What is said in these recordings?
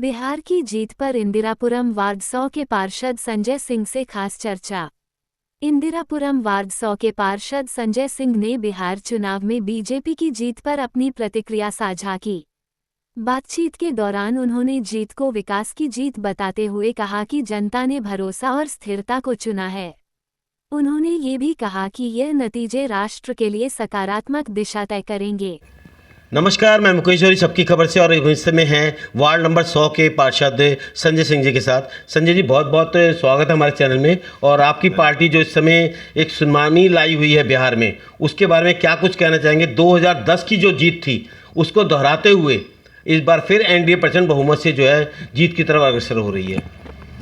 बिहार की जीत पर इंदिरापुरम वार्ड 100 के पार्षद संजय सिंह से खास चर्चा। इंदिरापुरम वार्ड 100 के पार्षद संजय सिंह ने बिहार चुनाव में बीजेपी की जीत पर अपनी प्रतिक्रिया साझा की। बातचीत के दौरान उन्होंने जीत को विकास की जीत बताते हुए कहा कि जनता ने भरोसा और स्थिरता को चुना है। उन्होंने ये भी कहा कि यह नतीजे राष्ट्र के लिए सकारात्मक दिशा तय करेंगे। नमस्कार, मैं मुकेश जोरी सबकी खबर से और इस समय हैं वार्ड नंबर 100 के पार्षद संजय सिंह जी के साथ। संजय जी, बहुत बहुत स्वागत है हमारे चैनल में। और आपकी पार्टी जो इस समय एक सुनामी लाई हुई है बिहार में, उसके बारे में क्या कुछ कहना चाहेंगे? 2010 की जो जीत थी उसको दोहराते हुए इस बार फिर एनडीए प्रचंड बहुमत से जो है जीत की तरफ अग्रसर हो रही है।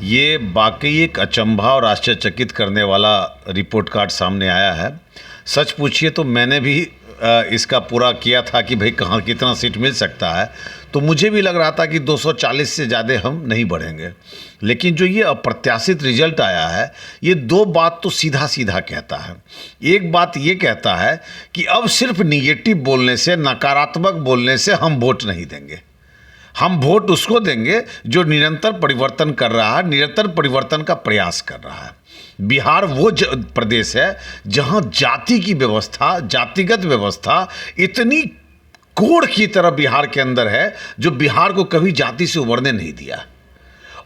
ये वाकई एक अचंभा और आश्चर्यचकित करने वाला रिपोर्ट कार्ड सामने आया है। सच पूछिए तो मैंने भी इसका पूरा किया था कि भाई कहाँ कितना सीट मिल सकता है, तो मुझे भी लग रहा था कि 240 से ज़्यादा हम नहीं बढ़ेंगे। लेकिन जो ये अप्रत्याशित रिजल्ट आया है, ये दो बात तो सीधा सीधा कहता है। एक बात ये कहता है कि अब सिर्फ निगेटिव बोलने से, नकारात्मक बोलने से हम वोट नहीं देंगे। हम वोट उसको देंगे जो निरंतर परिवर्तन कर रहा है, निरंतर परिवर्तन का प्रयास कर रहा है। बिहार वो प्रदेश है जहां जाति की व्यवस्था, जातिगत व्यवस्था इतनी कोढ़ की तरह बिहार के अंदर है जो बिहार को कभी जाति से उभरने नहीं दिया।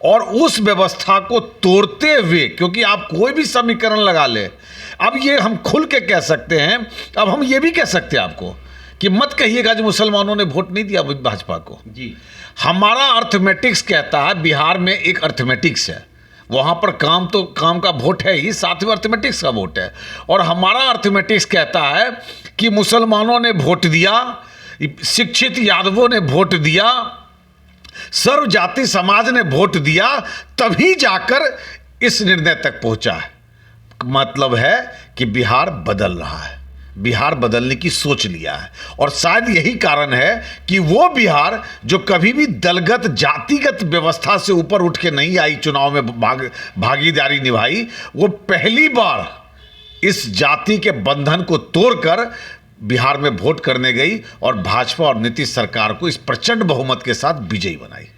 और उस व्यवस्था को तोड़ते हुए, क्योंकि आप कोई भी समीकरण लगा ले, अब ये हम खुल के कह सकते हैं, अब हम ये भी कह सकते हैं आपको कि मत कहिएगा जो मुसलमानों ने वोट नहीं दिया भाजपा को। जी, हमारा अर्थमेटिक्स कहता है, बिहार में एक अर्थमेटिक्स है, वहाँ पर काम तो काम का वोट है ही, साथ में अर्थमेटिक्स का वोट है। और हमारा अर्थमेटिक्स कहता है कि मुसलमानों ने वोट दिया, शिक्षित यादवों ने वोट दिया, सर्व जाति समाज ने वोट दिया, तभी जाकर इस निर्णय तक पहुँचा है। मतलब है कि बिहार बदल रहा है, बिहार बदलने की सोच लिया है। और शायद यही कारण है कि वो बिहार जो कभी भी दलगत जातिगत व्यवस्था से ऊपर उठ के नहीं आई, चुनाव में भागीदारी निभाई, वो पहली बार इस जाति के बंधन को तोड़कर बिहार में वोट करने गई और भाजपा और नीतीश सरकार को इस प्रचंड बहुमत के साथ विजयी बनाई।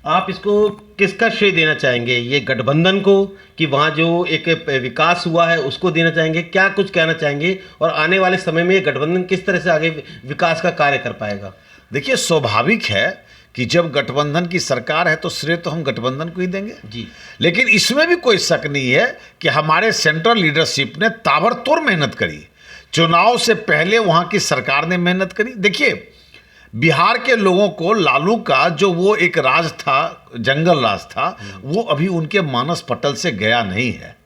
आप इसको किसका श्रेय देना चाहेंगे? ये गठबंधन को, कि वहाँ जो एक विकास हुआ है उसको देना चाहेंगे? क्या कुछ कहना चाहेंगे? और आने वाले समय में ये गठबंधन किस तरह से आगे विकास का कार्य कर पाएगा? देखिए, स्वाभाविक है कि जब गठबंधन की सरकार है तो श्रेय तो हम गठबंधन को ही देंगे जी। लेकिन इसमें भी कोई शक नहीं है कि हमारे सेंट्रल लीडरशिप ने ताबड़तोड़ मेहनत करी। चुनाव से पहले वहाँ की सरकार ने मेहनत करी। देखिए, बिहार के लोगों को लालू का जो वो एक राज था, जंगल राज था, वो अभी उनके मानस पटल से गया नहीं है।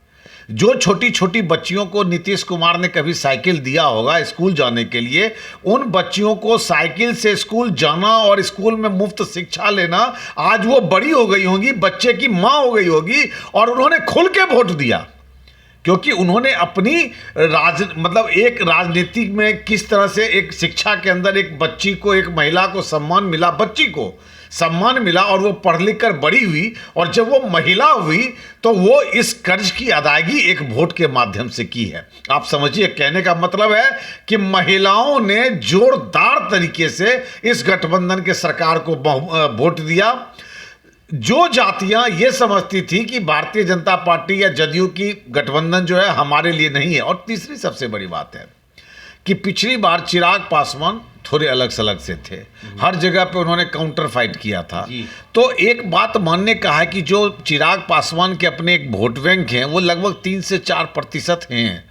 जो छोटी छोटी बच्चियों को नीतीश कुमार ने कभी साइकिल दिया होगा स्कूल जाने के लिए, उन बच्चियों को साइकिल से स्कूल जाना और स्कूल में मुफ्त शिक्षा लेना, आज वो बड़ी हो गई होंगी, बच्चे की माँ हो गई होगी, और उन्होंने खुल के वोट दिया। क्योंकि उन्होंने अपनी मतलब एक राजनीति में किस तरह से एक शिक्षा के अंदर एक बच्ची को, एक महिला को सम्मान मिला, बच्ची को सम्मान मिला, और वो पढ़ लिख कर बड़ी हुई, और जब वो महिला हुई तो वो इस कर्ज की अदायगी एक वोट के माध्यम से की है। आप समझिए, कहने का मतलब है कि महिलाओं ने जोरदार तरीके से इस गठबंधन के सरकार को वोट दिया। जो जातियां ये समझती थी कि भारतीय जनता पार्टी या जदयू की गठबंधन जो है हमारे लिए नहीं है। और तीसरी सबसे बड़ी बात है कि पिछली बार चिराग पासवान थोड़े अलग सलग से थे, हर जगह पे उन्होंने काउंटर फाइट किया था। तो एक बात मानने का है कि जो चिराग पासवान के अपने एक वोट बैंक हैं, वो लगभग 3 से 4% हैं।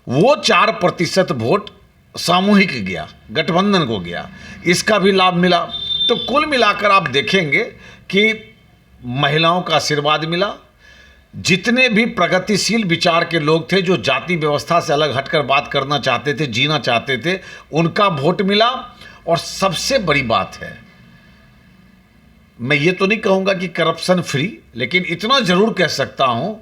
वो 4% वोट सामूहिक गया, गठबंधन को गया, इसका भी लाभ मिला। तो कुल मिलाकर आप देखेंगे कि महिलाओं का आशीर्वाद मिला, जितने भी प्रगतिशील विचार के लोग थे, जो जाति व्यवस्था से अलग हटकर बात करना चाहते थे, जीना चाहते थे, उनका वोट मिला। और सबसे बड़ी बात है, मैं ये तो नहीं कहूँगा कि करप्शन फ्री, लेकिन इतना जरूर कह सकता हूँ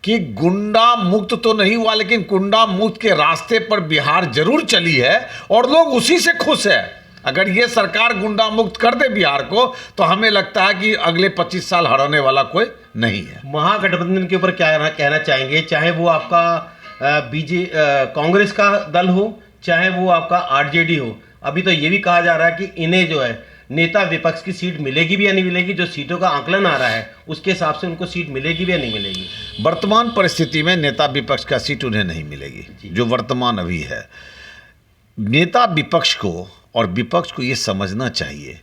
कि गुंडा मुक्त तो नहीं हुआ, लेकिन गुंडा मुक्त के रास्ते पर बिहार जरूर चली है और लोग उसी से खुश है। अगर ये सरकार गुंडा मुक्त कर दे बिहार को, तो हमें लगता है कि अगले 25 साल हराने वाला कोई नहीं है। महागठबंधन के ऊपर क्या कहना चाहेंगे? चाहे वो आपका कांग्रेस का दल हो, चाहे वो आपका आरजेडी हो, अभी तो ये भी कहा जा रहा है कि इन्हें जो है नेता विपक्ष की सीट मिलेगी भी या नहीं मिलेगी, जो सीटों का आंकलन आ रहा है उसके हिसाब से उनको सीट मिलेगी भी या नहीं मिलेगी? वर्तमान परिस्थिति में नेता विपक्ष का सीट उन्हें नहीं मिलेगी, जो वर्तमान अभी है। नेता विपक्ष को और विपक्ष को ये समझना चाहिए,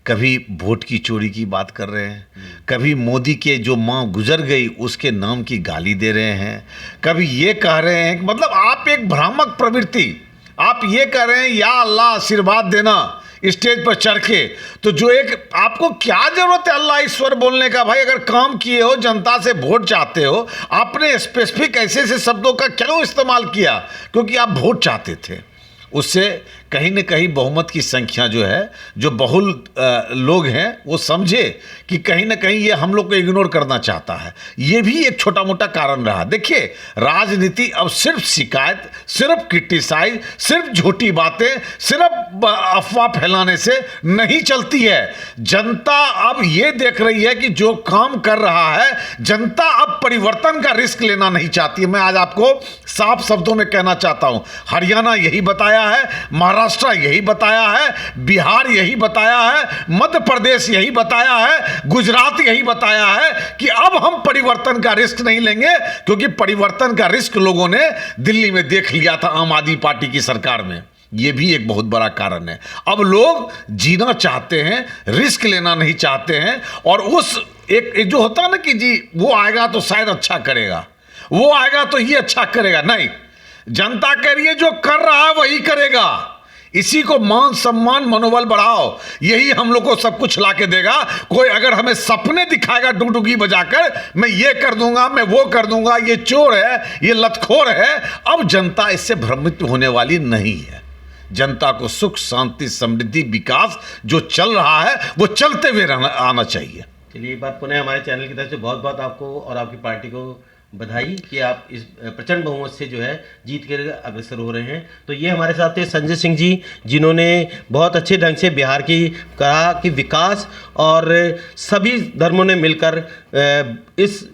कभी वोट की चोरी की बात कर रहे हैं, कभी मोदी के जो माँ गुजर गई उसके नाम की गाली दे रहे हैं, कभी ये कह रहे हैं, मतलब आप एक भ्रामक प्रवृत्ति, आप ये कह रहे हैं या अल्लाह आशीर्वाद देना स्टेज पर चढ़ के, तो जो एक आपको क्या जरूरत है अल्लाह ईश्वर बोलने का? भाई अगर काम किए हो, जनता से वोट चाहते हो, आपने स्पेसिफिक ऐसे ऐसे शब्दों का क्यों इस्तेमाल किया? क्योंकि आप वोट चाहते थे। उससे कहीं न कहीं बहुमत की संख्या जो है, जो बहुल लोग हैं, वो समझे कि कहीं न कहीं ये हम लोग को इग्नोर करना चाहता है। ये भी एक छोटा मोटा कारण रहा। देखिए, राजनीति अब सिर्फ शिकायत, सिर्फ क्रिटिसाइज, सिर्फ झूठी बातें, सिर्फ अफवाह फैलाने से नहीं चलती है। जनता अब ये देख रही है कि जो काम कर रहा है, जनता अब परिवर्तन का रिस्क लेना नहीं चाहती है। मैं आज आपको साफ शब्दों में कहना चाहता हूं, हरियाणा यही बताया है, महाराष्ट्र यही बताया है, बिहार यही बताया है, मध्य प्रदेश यही बताया है, गुजरात यही बताया है कि अब हम परिवर्तन का रिस्क नहीं लेंगे, क्योंकि परिवर्तन का रिस्क लोगों ने दिल्ली में देख लिया था आम आदमी पार्टी की सरकार में। यह भी एक बहुत बड़ा कारण है। अब लोग जीना चाहते हैं, रिस्क लेना नहीं चाहते हैं। और उस एक जो होता है ना कि जी वो आएगा तो शायद अच्छा करेगा, वो आएगा तो ये अच्छा करेगा, नहीं, जनता कह रही है जो कर रहा है वही करेगा। इसी को मान सम्मान मनोबल बढ़ाओ, यही हम लोग को सब कुछ ला के देगा। कोई अगर हमें सपने दिखाएगा डुगडुगी बजाकर, मैं ये कर दूंगा, मैं वो कर दूंगा, ये चोर है, ये लतखोर है, अब जनता इससे भ्रमित होने वाली नहीं है। जनता को सुख, शांति, समृद्धि, विकास जो चल रहा है वो चलते हुए आना चाहिए। चलिए, एक बार पुनः हमारे चैनल की तरफ से बहुत बहुत आपको और आपकी पार्टी को बधाई कि आप इस प्रचंड बहुमत से जो है जीत के अग्रसर हो रहे हैं। तो ये हमारे साथ थे संजय सिंह जी, जिन्होंने बहुत अच्छे ढंग से बिहार की कहा कि विकास और सभी धर्मों ने मिलकर इस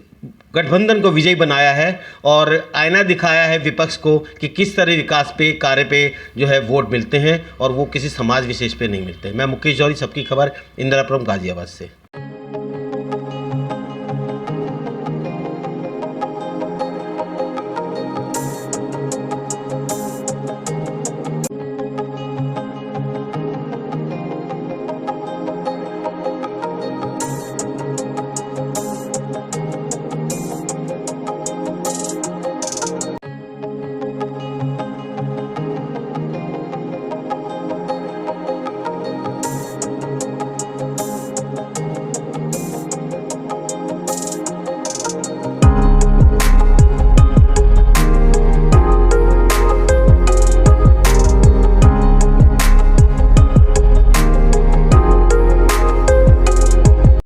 गठबंधन को विजयी बनाया है और आईना दिखाया है विपक्ष को कि किस तरह विकास पे, कार्य पे जो है वोट मिलते हैं और वो किसी समाज विशेष पे नहीं मिलते। मैं मुकेश जौहरी, सबकी खबर, इंदिरापुरम, गाजियाबाद से।